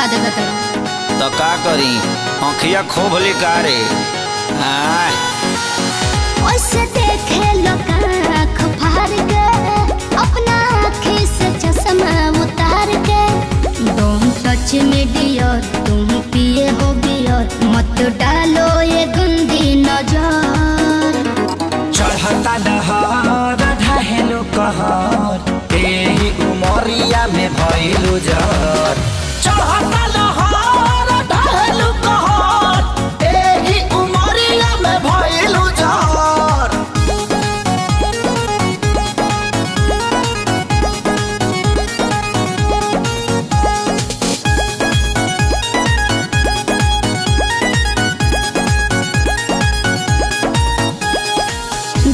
लगा दे बता तो का करी आँखिया खोभली कारे ओसे देखे लोग आँख फाड़ के अपना आँखी से चश्मा उतार के तुम टच में डियर तुम पिए हो बियर मत डालो ये गंदी नजर चढ़ता दहर ढहेलो कहर तेरी उमरिया में भइलु जर चढ़ता दहर ढहेलो कहर तेरी उमरिया में भइलु जर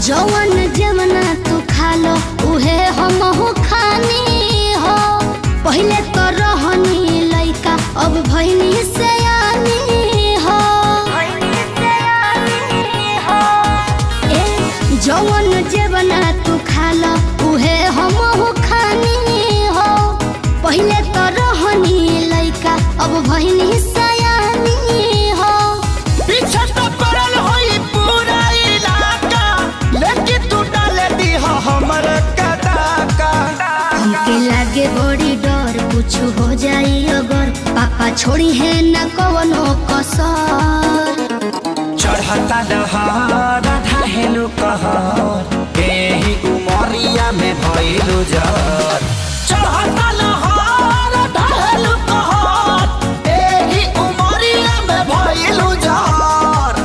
जवन जमना तू खा लो उहे हमहू खानी हो पहले तो रहनी लइका अब भइनी सयानी हो ए जवन जमना तू खा लो उहे हमहू खानी हो पहले तो रहनी लइका अब भइनी सयानी हो पीछे तो पड़ल होई पूरा इलाका लेकिन तू डाले दी हो हमर कदाका हमके लागे बड़ी डर कुछ हो जाई अगर पापा छोड़ी है न कवनो कसर चढ़ता दहर ढहेलो कहर एही उमरिया में भइलु जर चढ़ता दहर ढहेलो कहर एही उमरिया में भइलु जर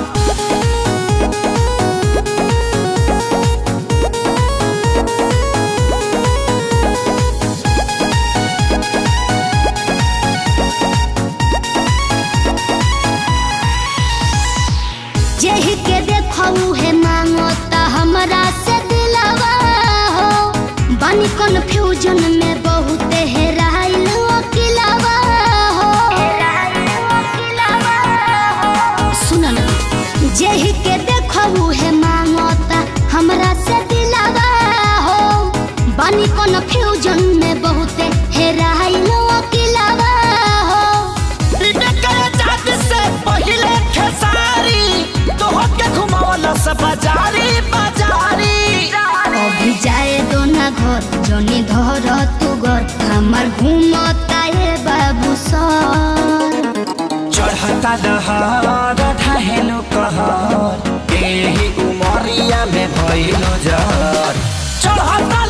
जेहि के देखऊ है मांगो ता हमरा से दिलवा हो बानी कन्फ्यूजन में बहुत हेराइल अकेलावा हो सुन ना जेहि के देखऊ है मांगो ता हमरा से दिलवा हो बानी कन्फ्यूजन में बहुत हेराइल अकेलावा हो से पहिले खेसारी तोहके घुमावला से बाजारी बाजारी अभी जाए दो ना घर जनी धर तू घर हमार घूमता है बाबू सर चढ़ता दहर ढहेलो कहर एही उमरिया में भइलु जर चढ़ता